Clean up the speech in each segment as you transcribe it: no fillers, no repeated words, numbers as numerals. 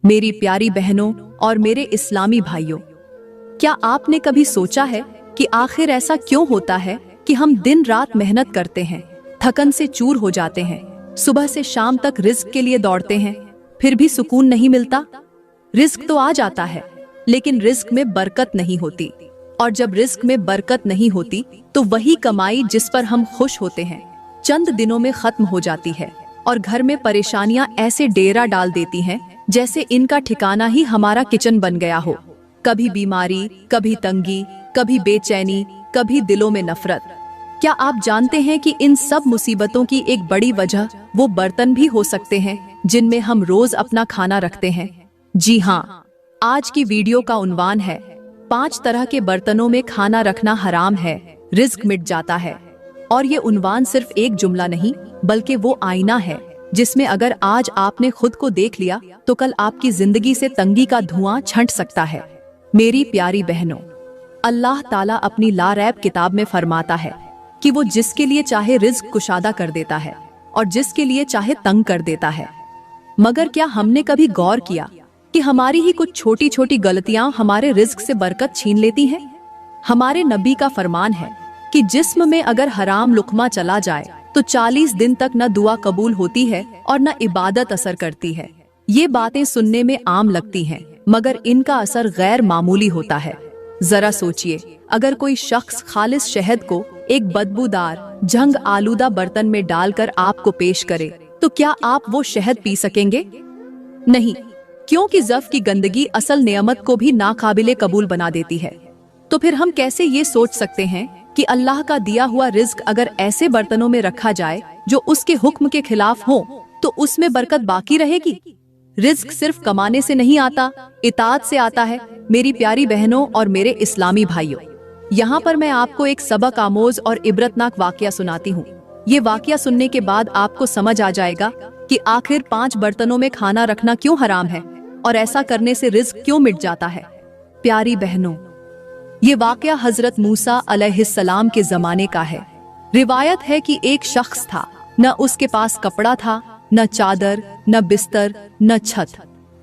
मेरी प्यारी बहनों और मेरे इस्लामी भाइयों, क्या आपने कभी सोचा है कि आखिर ऐसा क्यों होता है कि हम दिन रात मेहनत करते हैं, थकन से चूर हो जाते हैं, सुबह से शाम तक रिस्क के लिए दौड़ते हैं, फिर भी सुकून नहीं मिलता? रिस्क तो आ जाता है, लेकिन रिस्क में बरकत नहीं होती, और जब रिस्क में बरकत नहीं होती तो वही कमाई जिस पर हम खुश होते हैं चंद दिनों में खत्म हो जाती है, और घर में परेशानियां ऐसे डेरा डाल देती हैं जैसे इनका ठिकाना ही हमारा किचन बन गया हो। कभी बीमारी, कभी तंगी, कभी बेचैनी, कभी दिलों में नफरत। क्या आप जानते हैं कि इन सब मुसीबतों की एक बड़ी वजह वो बर्तन भी हो सकते हैं जिनमें हम रोज अपना खाना रखते हैं? जी हाँ, आज की वीडियो का उन्वान है 5 तरह के बर्तनों में खाना रखना हराम है, रिस्क मिट जाता है। और ये उन्वान सिर्फ एक जुमला नहीं, बल्कि वो आईना है जिसमें अगर आज आपने खुद को देख लिया तो कल आपकी जिंदगी से तंगी का धुआं छंट सकता है। मेरी प्यारी बहनों, अल्लाह ताला अपनी लारैब किताब में फरमाता है कि वो जिसके लिए चाहे रिज्क कुशादा कर देता है और जिसके लिए चाहे तंग कर देता है। मगर क्या हमने कभी गौर किया कि हमारी ही कुछ छोटी छोटी गलतियां हमारे रिज्क से बरकत छीन लेती हैं? हमारे नबी का फरमान है कि जिस्म में अगर हराम लुकमा चला जाए तो 40 दिन तक न दुआ कबूल होती है और न इबादत असर करती है। ये बातें सुनने में आम लगती हैं, मगर इनका असर गैर मामूली होता है। जरा सोचिए, अगर कोई शख्स खालिस शहद को एक बदबूदार झंग आलूदा बर्तन में डालकर आपको पेश करे तो क्या आप वो शहद पी सकेंगे? नहीं, क्योंकि ज़फ की गंदगी असल नेमत को भी नाकाबिले कबूल बना देती है। तो फिर हम कैसे ये सोच सकते हैं कि अल्लाह का दिया हुआ रिज्क अगर ऐसे बर्तनों में रखा जाए जो उसके हुक्म के खिलाफ हो तो उसमें बरकत बाकी रहेगी? रिज्क सिर्फ कमाने से नहीं आता, इताअत से आता है। मेरी प्यारी बहनों और मेरे इस्लामी भाइयों, यहाँ पर मैं आपको एक सबक आमोज और इबरतनाक वाकया सुनाती हूँ। ये वाकया सुनने के बाद आपको समझ आ जाएगा कि आखिर 5 बर्तनों में खाना रखना क्यों हराम है और ऐसा करने से रिज्क क्यों मिट जाता है। प्यारी बहनों, ये वाकया हजरत मूसा अलैहिस्सलाम के जमाने का है। रिवायत है कि एक शख्स था, न उसके पास कपड़ा था, न चादर, न बिस्तर, न छत।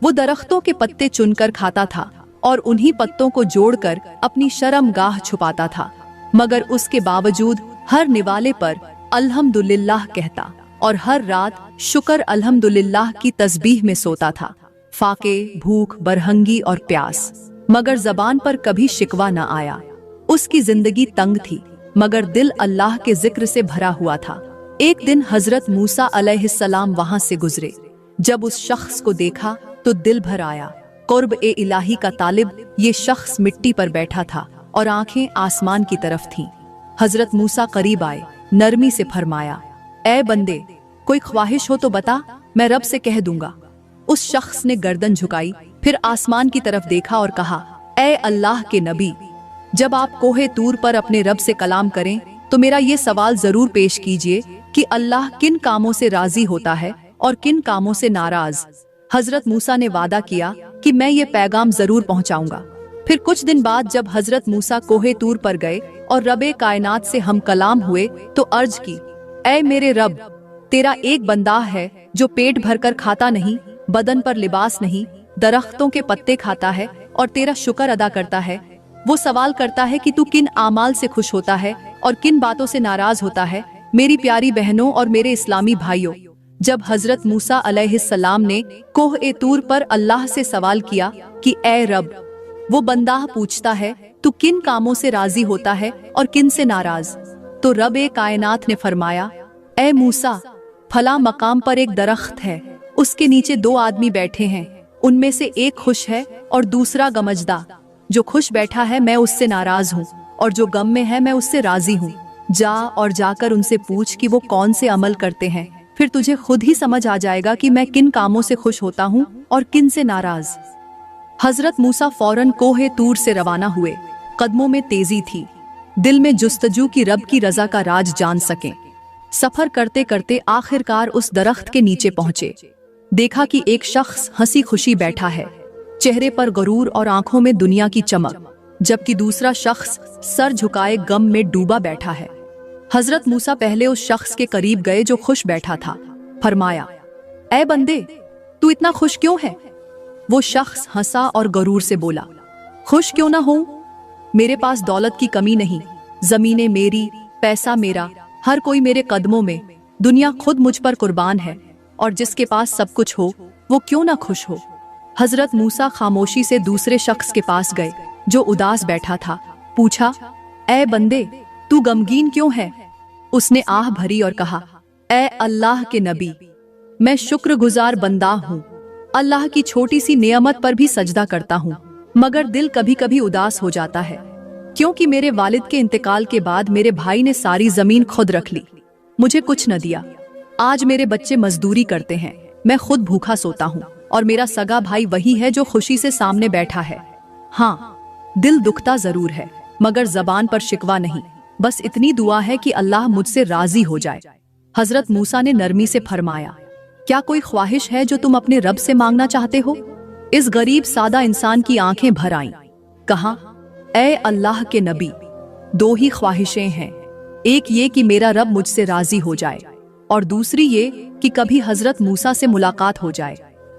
वो दरख्तों के पत्ते चुनकर खाता था और उन्हीं पत्तों को जोड़कर अपनी शर्मगाह छुपाता था। मगर उसके बावजूद हर निवाले पर अल्हम्दुलिल्लाह कहता और हर रात शुक्र अल्हम्दुलिल्लाह की तस्बीह में सोता था। फाके, भूख, बरहंगी और प्यास, मगर जबान पर कभी शिकवा न आया। उसकी जिंदगी तंग थी, मगर दिल अल्लाह के जिक्र से भरा हुआ था। एक दिन हजरत मूसा अलैहिस्सलाम वहां से गुजरे। जब उस शख्स को देखा तो दिल भर आया। कुर्ब ए इलाही का तालिब ये शख्स मिट्टी पर बैठा था और आंखें आसमान की तरफ थीं। हजरत मूसा करीब आए, नरमी से फरमाया, ए बंदे, कोई ख्वाहिश हो तो बता, मैं रब से कह दूंगा। उस शख्स ने गर्दन झुकाई, फिर आसमान की तरफ देखा और कहा, ए अल्लाह के नबी, जब आप कोहे तूर पर अपने रब से कलाम करें तो मेरा ये सवाल जरूर पेश कीजिए कि अल्लाह किन कामों से राजी होता है और किन कामों से नाराज। हजरत मूसा ने वादा किया कि मैं ये पैगाम जरूर पहुंचाऊंगा। फिर कुछ दिन बाद जब हजरत मूसा कोहे तूर पर गए और रबे कायनात से हम कलाम हुए तो अर्ज की, ए मेरे रब, तेरा एक बंदा है जो पेट भरकर खाता नहीं, बदन पर लिबास नहीं, दरख्तों के पत्ते खाता है और तेरा शुक्र अदा करता है। वो सवाल करता है कि तू किन आमाल से खुश होता है और किन बातों से नाराज होता है। मेरी प्यारी बहनों और मेरे इस्लामी भाइयों, जब हजरत मूसा अलैहिस्सलाम ने कोह ए तूर पर अल्लाह से सवाल किया कि ए रब, वो बंदा पूछता है तू किन कामों से राजी होता है और किन से नाराज, तो रब ए कायनात ने फरमाया, ए मूसा, फला मकाम पर एक दरख्त है, उसके नीचे 2 आदमी बैठे हैं, उनमें से एक खुश है और दूसरा गमजदा। जो खुश बैठा है मैं उससे नाराज हूँ और जो गम में है मैं उससे राजी हूँ। जा और जाकर उनसे पूछ कि वो कौन से अमल करते हैं, फिर तुझे खुद ही समझ आ जाएगा कि मैं किन कामों से खुश होता हूँ और किन से नाराज। हजरत मूसा फौरन कोहे तूर से रवाना हुए। कदमों में तेजी थी, दिल में जुस्तजू की रब की रजा का राज जान सकें। सफर करते करते आखिरकार उस दरख्त के नीचे पहुंचे। देखा कि एक शख्स हंसी खुशी बैठा है, चेहरे पर गरूर और आंखों में दुनिया की चमक, जबकि दूसरा शख्स सर झुकाए गम में डूबा बैठा है। हजरत मूसा पहले उस शख्स के करीब गए जो खुश बैठा था। फरमाया, ए बंदे, तू इतना खुश क्यों है? वो शख्स हंसा और गरूर से बोला, खुश क्यों ना हूं? मेरे पास दौलत की कमी नहीं, जमीनें मेरी, पैसा मेरा, हर कोई मेरे कदमों में, दुनिया खुद मुझ पर कुर्बान है, और जिसके पास सब कुछ हो वो क्यों ना खुश हो। हजरत मूसा खामोशी से दूसरे शख्स के पास गए जो उदास बैठा था। पूछा, ऐ बंदे, तू गमगीन क्यों है? उसने आह भरी और कहा, ऐ अल्लाह के नबी, मैं शुक्रगुजार बंदा हूँ। अल्लाह की छोटी सी नेमत पर भी सजदा करता हूँ, मगर दिल कभी कभी उदास हो जाता है, क्योंकि मेरे वालिद के इंतकाल के बाद मेरे भाई ने सारी जमीन खुद रख ली, मुझे कुछ न दिया। आज मेरे बच्चे मजदूरी करते हैं, मैं खुद भूखा सोता हूँ, और मेरा सगा भाई वही है जो खुशी से सामने बैठा है। हाँ, दिल दुखता जरूर है, मगर जबान पर शिकवा नहीं, बस इतनी दुआ है कि अल्लाह मुझसे राजी हो जाए। हजरत मूसा ने नरमी से फरमाया, क्या कोई ख्वाहिश है जो तुम अपने रब से मांगना चाहते हो? इस गरीब सादा इंसान की आंखें भर आईं। कहा, ऐ अल्लाह के नबी, दो ही ख्वाहिशें हैं, एक ये कि मेरा रब मुझसे राजी हो जाए, और दूसरी ये कि कभी हजरत मूसा से मुलाकात हो जाए।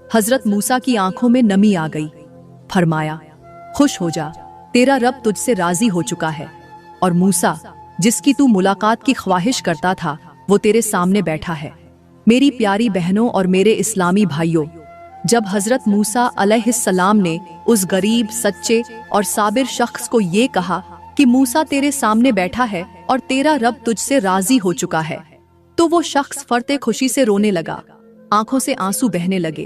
हजरत मूसा की आंखों में नमी आ गई। फरमाया, खुश हो जा, तेरा रब तुझसे राजी हो चुका है, और मूसा, जिसकी तू मुलाकात की ख्वाहिश करता था, वो तेरे सामने बैठा है। मेरी प्यारी बहनों और मेरे इस्लामी भाइयों, जब हजरत मूसा अलैहिस्सलाम ने उस गरीब, सच्चे और साबिर शख्स को ये कहा कि मूसा तेरे सामने बैठा है और तेरा रब तुझसे राजी हो चुका है, तो वो शख्स फरते खुशी से रोने लगा, आंखों से आंसू बहने लगे।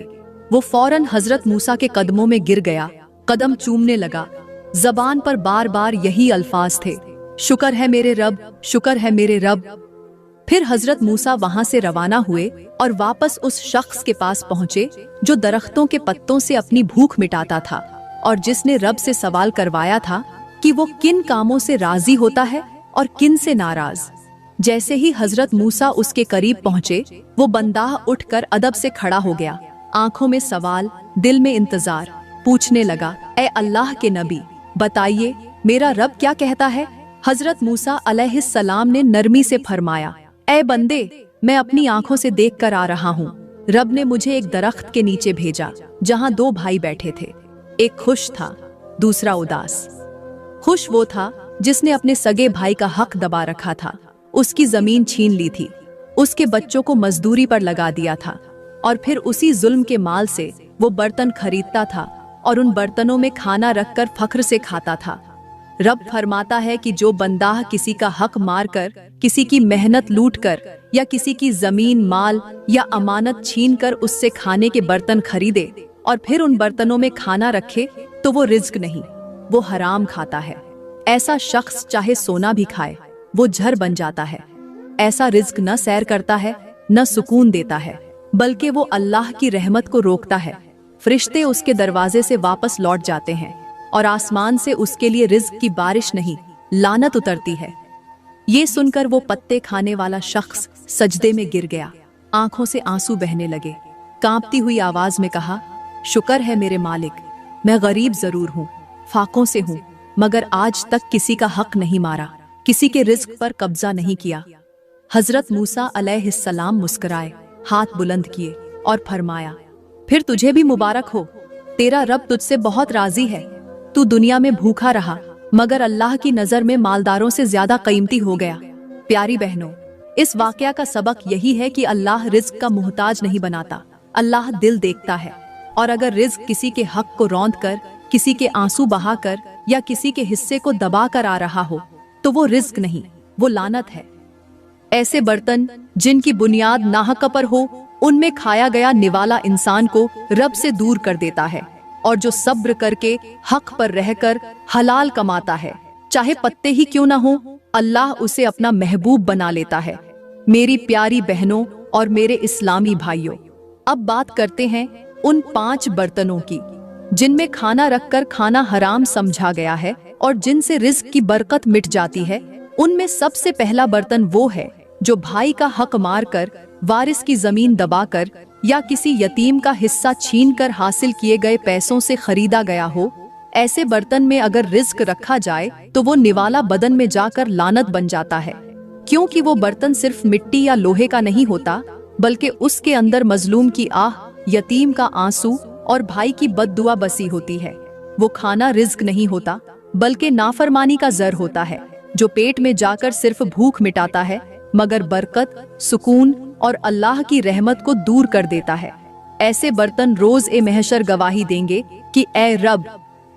वो फौरन हजरत मूसा के कदमों में गिर गया, कदम चूमने लगा। जबान पर बार बार यही अल्फाज थे, शुक्र है मेरे रब, शुक्र है मेरे रब। फिर हजरत मूसा वहां से रवाना हुए और वापस उस शख्स के पास पहुंचे जो दरख्तों के पत्तों से अपनी भूख मिटाता था, और जिसने रब से सवाल करवाया था कि वो किन कामों से राजी होता है और किन से नाराज। जैसे ही हजरत मूसा उसके करीब पहुंचे, वो बंदाह उठकर अदब से खड़ा हो गया, आंखों में सवाल, दिल में इंतजार। पूछने लगा, ऐ अल्लाह के नबी, बताइए मेरा रब क्या कहता है? हजरत मूसा अलैहिस्सलाम ने नरमी से फरमाया, ऐ बंदे, मैं अपनी आंखों से देख कर आ रहा हूँ। रब ने मुझे एक दरख्त के नीचे भेजा जहाँ दो भाई बैठे थे, एक खुश था, दूसरा उदास। खुश वो था जिसने अपने सगे भाई का हक दबा रखा था, उसकी जमीन छीन ली थी, उसके बच्चों को मजदूरी पर लगा दिया था, और फिर उसी जुल्म के माल से वो बर्तन खरीदता था और उन बर्तनों में खाना रखकर फख्र से खाता था। रब फरमाता है कि जो बंदाह किसी का हक मारकर, किसी की मेहनत लूटकर, या किसी की जमीन, माल या अमानत छीन कर उससे खाने के बर्तन खरीदे और फिर उन बर्तनों में खाना रखे, तो वो रिज्क नहीं, वो हराम खाता है। ऐसा शख्स चाहे सोना भी खाए, वो झर बन जाता है। ऐसा रिज्क न सैर करता है, न सुकून देता है, बल्कि वो अल्लाह की रहमत को रोकता है। फरिश्ते उसके दरवाजे से वापस लौट जाते हैं और आसमान से उसके लिए रिज्क की बारिश नहीं, लानत उतरती है। ये सुनकर वो पत्ते खाने वाला शख्स सजदे में गिर गया, आंखों से आंसू बहने लगे, कांपती हुई आवाज में कहा, शुक्र है मेरे मालिक, मैं गरीब जरूर हूँ, फाकों से हूँ, मगर आज तक किसी का हक नहीं मारा, किसी के रिज्क पर कब्जा नहीं किया। हजरत मूसा अलैहिस्सलाम मुस्कुराए, हाथ बुलंद किए और फरमाया, फिर तुझे भी मुबारक हो, तेरा रब तुझसे बहुत राजी है। तू दुनिया में भूखा रहा, मगर अल्लाह की नजर में मालदारों से ज्यादा कीमती हो गया। प्यारी बहनों, इस वाकया का सबक यही है कि अल्लाह रिज्क का मुहताज नहीं बनाता, अल्लाह दिल देखता है। और अगर रिज्क किसी के हक को रौंद कर, किसी के आंसू बहाकर या किसी के हिस्से को दबा कर आ रहा हो, तो वो रिज्क नहीं, वो लानत है। ऐसे बर्तन जिनकी बुनियाद नाहक पर हो, उनमें खाया गया निवाला इंसान को रब से दूर कर देता है, और जो सब्र करके हक पर रहकर हलाल कमाता है, चाहे पत्ते ही क्यों ना हो, अल्लाह उसे अपना महबूब बना लेता है। मेरी प्यारी बहनों और मेरे इस्लामी भाइयों, अब बात करते हैं उन 5 बर्तनों की जिनमें खाना रखकर खाना हराम समझा गया है और जिनसे रिज्क की बरकत मिट जाती है। उनमें सबसे पहला बर्तन वो है जो भाई का हक मारकर, वारिस की जमीन दबाकर या किसी यतीम का हिस्सा छीनकर हासिल किए गए पैसों से खरीदा गया हो। ऐसे बर्तन में अगर रिज्क रखा जाए तो वो निवाला बदन में जाकर लानत बन जाता है, क्योंकि वो बर्तन सिर्फ मिट्टी या लोहे का नहीं होता, बल्कि उसके अंदर मजलूम की आह, यतीम का आंसू और भाई की बद्दुआ बसी होती है। वो खाना रिज्क नहीं होता, बल्कि नाफरमानी का जर होता है, जो पेट में जाकर सिर्फ भूख मिटाता है, मगर बरकत, सुकून और अल्लाह की रहमत को दूर कर देता है। ऐसे बर्तन रोज ए महशर गवाही देंगे कि ए रब,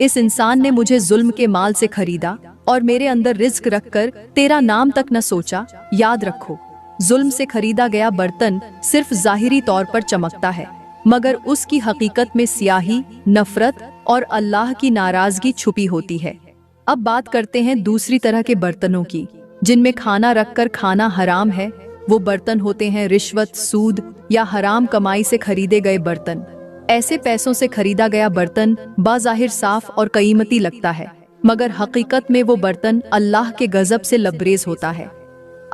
इस इंसान ने मुझे जुल्म के माल से खरीदा और मेरे अंदर रिज्क रखकर तेरा नाम तक न सोचा। याद रखो, जुल्म से खरीदा गया बर्तन सिर्फ जाहिरी तौर पर चमकता है, मगर उसकी हकीकत में स्याही, नफरत और अल्लाह की नाराजगी छुपी होती है। अब बात करते हैं दूसरी तरह के बर्तनों की, जिनमें खाना रखकर खाना हराम है। वो बर्तन होते हैं रिश्वत, सूद या हराम कमाई से खरीदे गए बर्तन। ऐसे पैसों से खरीदा गया बर्तन बाज़ाहिर साफ और कीमती लगता है, मगर हकीकत में वो बर्तन अल्लाह के गजब से लबरेज होता है।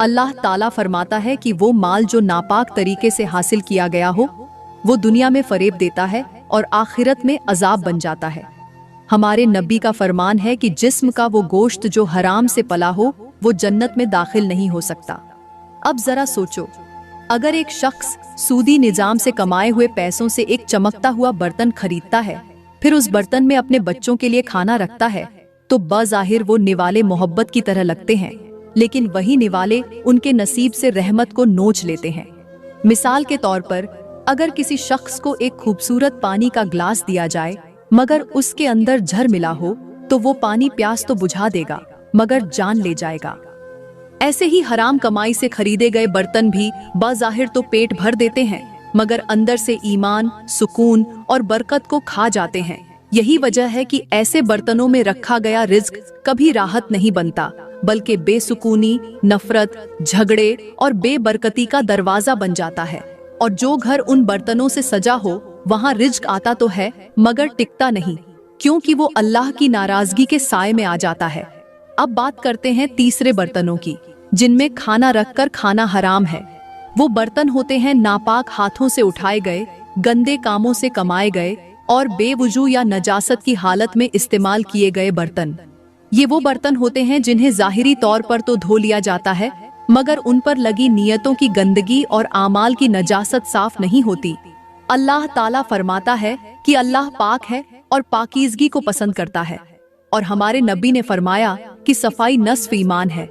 अल्लाह ताला फरमाता है कि वो माल जो नापाक तरीके से हासिल किया गया हो, वो दुनिया में फरेब देता है और आखिरत में अजाब बन जाता है। हमारे नबी का फरमान है कि जिस्म का वो गोश्त जो हराम से पला हो, वो जन्नत में दाखिल नहीं हो सकता। अब जरा सोचो, अगर एक शख्स सूदी निजाम से कमाए हुए पैसों से एक चमकता हुआ बर्तन खरीदता है, फिर उस बर्तन में अपने बच्चों के लिए खाना रखता है, तो बाज़ाहिर वो निवाले मोहब्बत की तरह लगते हैं, लेकिन वही निवाले उनके नसीब से रहमत को नोच लेते हैं। मिसाल के तौर पर, अगर किसी शख्स को एक खूबसूरत पानी का ग्लास दिया जाए, मगर उसके अंदर जहर मिला हो, तो वो पानी प्यास तो बुझा देगा, मगर जान ले जाएगा। ऐसे ही हराम कमाई से खरीदे गए बर्तन भी बाज़ाहिर तो पेट भर देते हैं, मगर अंदर से ईमान, सुकून और बरकत को खा जाते हैं। यही वजह है कि ऐसे बर्तनों में रखा गया रिज्क कभी राहत नहीं बनता, बल्कि बेसुकूनी, नफरत, झगड़े और बेबरकती का दरवाजा बन जाता है। और जो घर उन बर्तनों से सजा हो, वहाँ रिज्क आता तो है, मगर टिकता नहीं, क्योंकि वो अल्लाह की नाराजगी के साए में आ जाता है। अब बात करते हैं तीसरे बर्तनों की, जिनमें खाना रखकर खाना हराम है। वो बर्तन होते हैं नापाक हाथों से उठाए गए, गंदे कामों से कमाए गए और बेवजू या नजासत की हालत में इस्तेमाल किए गए बर्तन। ये वो बर्तन होते हैं जिन्हें जाहिरी तौर पर तो धो लिया जाता है, मगर उन पर लगी नियतों की गंदगी और आमाल की नजासत साफ नहीं होती। अल्लाह ताला फरमाता है कि अल्लाह पाक है और पाकीज़गी को पसंद करता है, और हमारे नबी ने फरमाया कि सफाई नस्फ ईमान है।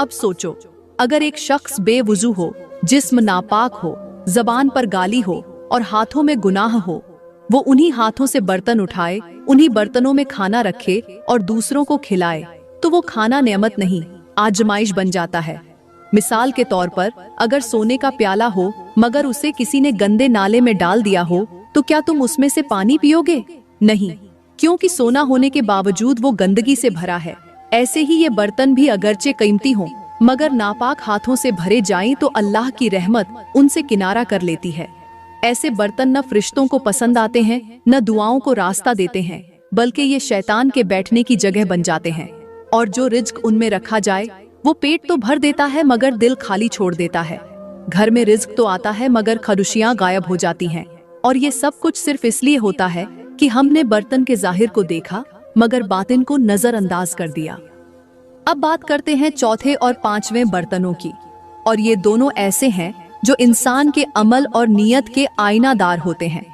अब सोचो, अगर एक शख्स बेवुजू हो, जिस्म नापाक हो, जबान पर गाली हो और हाथों में गुनाह हो, वो उन्हीं हाथों से बर्तन उठाए, उन्हीं बर्तनों में खाना रखे और दूसरों को खिलाए, तो वो खाना नेमत नहीं, आजमाइश बन जाता है। मिसाल के तौर पर, अगर सोने का प्याला हो, मगर उसे किसी ने गंदे नाले में डाल दिया हो, तो क्या तुम उसमें से पानी पियोगे? नहीं, क्योंकि सोना होने के बावजूद वो गंदगी से भरा है। ऐसे ही ये बर्तन भी अगरचे कीमती हों, मगर नापाक हाथों से भरे जाएं, तो अल्लाह की रहमत उनसे किनारा कर लेती है। ऐसे बर्तन न फरिश्तों को पसंद आते हैं, न दुआओं को रास्ता देते हैं, बल्कि ये शैतान के बैठने की जगह बन जाते हैं। और जो रिज्क उनमें रखा जाए, वो पेट तो भर देता है, मगर दिल खाली छोड़ देता है। घर में रिज्क तो आता है, मगर खरुशियां गायब हो जाती हैं। और ये सब कुछ सिर्फ इसलिए होता है कि हमने बर्तन के जाहिर को देखा, मगर बातिन को नजरअंदाज कर दिया। अब बात करते हैं चौथे और पांचवें बर्तनों की, और ये दोनों ऐसे हैं जो इंसान के अमल और नियत के आईनादार होते हैं।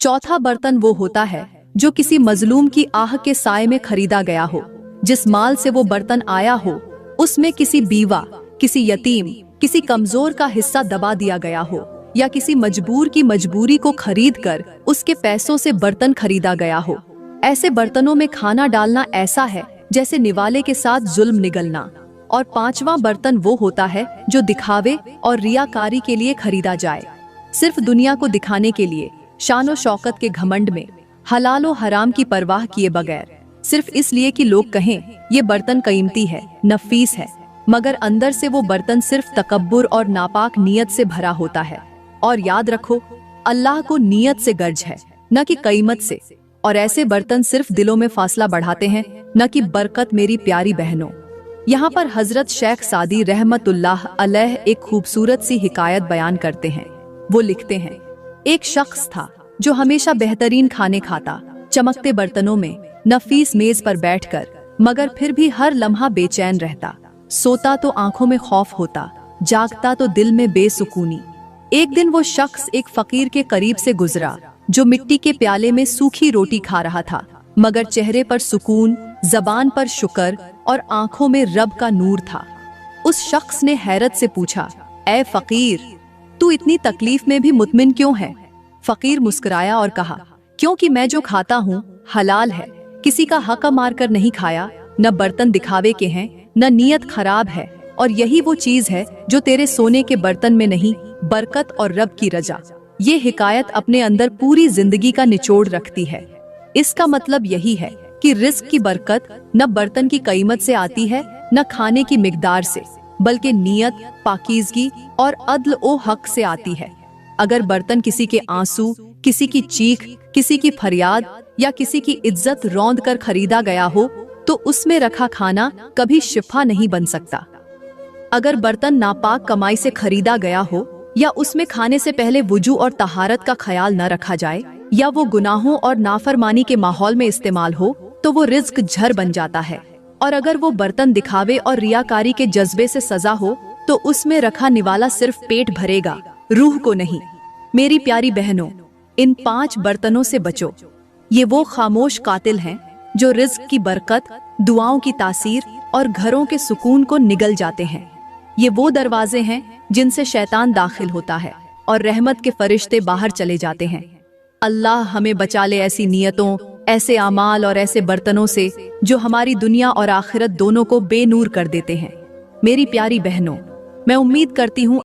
चौथा बर्तन वो होता है जो किसी मजलूम की आह के साए में खरीदा गया हो। जिस माल से वो बर्तन आया हो, उसमें किसी बीवा, किसी यतीम, किसी कमजोर का हिस्सा दबा दिया गया हो, या किसी मजबूर की मजबूरी को खरीद कर उसके पैसों से बर्तन खरीदा गया हो। ऐसे बर्तनों में खाना डालना ऐसा है जैसे निवाले के साथ जुल्म निगलना। और पांचवा बर्तन वो होता है जो दिखावे और रियाकारी के लिए खरीदा जाए, सिर्फ दुनिया को दिखाने के लिए, शान और शौकत के घमंड में, हलाल और हराम की परवाह किए बगैर, सिर्फ इसलिए कि लोग कहें ये बर्तन कीमती है, नफीस है, मगर अंदर से वो बर्तन सिर्फ तकब्बुर और नापाक नियत से भरा होता है। और याद रखो, अल्लाह को नियत से गर्ज है, न कि कीमत से। और ऐसे बर्तन सिर्फ दिलों में फासला बढ़ाते हैं, न कि बरकत। मेरी प्यारी बहनों, यहाँ पर हजरत शेख सादी रहमतुल्लाह अलैह एक खूबसूरत सी हिकायत बयान करते हैं। वो लिखते हैं, एक शख्स था जो हमेशा बेहतरीन खाने खाता, चमकते बर्तनों में, नफीस मेज पर बैठकर, मगर फिर भी हर लम्हा बेचैन रहता। सोता तो आंखों में खौफ होता, जागता तो दिल में बेसुकूनी। एक दिन वो शख्स एक फकीर के करीब से गुजरा जो मिट्टी के प्याले में सूखी रोटी खा रहा था, मगर चेहरे पर सुकून, जबान पर शुक्र और आंखों में रब का नूर था। उस शख्स ने हैरत से पूछा, ऐ फकीर, तू इतनी तकलीफ में भी मुतमिन क्यों है? फकीर मुस्कुराया और कहा, क्योंकि मैं जो खाता हूँ हलाल है, किसी का हक मारकर नहीं खाया, न बर्तन दिखावे के हैं, न नीयत खराब है, और यही वो चीज है जो तेरे सोने के बर्तन में नहीं, बरकत और रब की रजा। ये हिकायत अपने अंदर पूरी जिंदगी का निचोड़ रखती है। इसका मतलब यही है कि रिस्क की बरकत न बर्तन की कीमत से आती है, न खाने की मिकदार से, बल्कि नियत, पाकीज़गी और अदल ओ हक से आती है। अगर बर्तन किसी के आंसू, किसी की चीख, किसी की फरियाद या किसी की इज्जत रौंद कर खरीदा गया हो, तो उसमें रखा खाना कभी शिफा नहीं बन सकता। अगर बर्तन नापाक कमाई से खरीदा गया हो, या उसमें खाने से पहले वुजू और तहारत का ख्याल न रखा जाए, या वो गुनाहों और नाफरमानी के माहौल में इस्तेमाल हो, तो वो रिज्क झर बन जाता है। और अगर वो बर्तन दिखावे और रियाकारी के जज्बे से सजा हो, तो उसमें रखा निवाला सिर्फ पेट भरेगा, रूह को नहीं। मेरी प्यारी बहनों, इन 5 बर्तनों से बचो। ये वो खामोश कातिल हैं जो रिज्क की बरकत, दुआओं की तासीर और घरों के सुकून को निगल जाते हैं। ये वो दरवाजे हैं जिनसे शैतान दाखिल होता है और रहमत के फरिश्ते बाहर चले जाते हैं। अल्लाह हमें बचा ले ऐसी नियतों, ऐसे आमाल और ऐसे बर्तनों से जो हमारी दुनिया और आखिरत दोनों को बेनूर कर देते हैं। मेरी प्यारी बहनों, मैं उम्मीद करती हूँ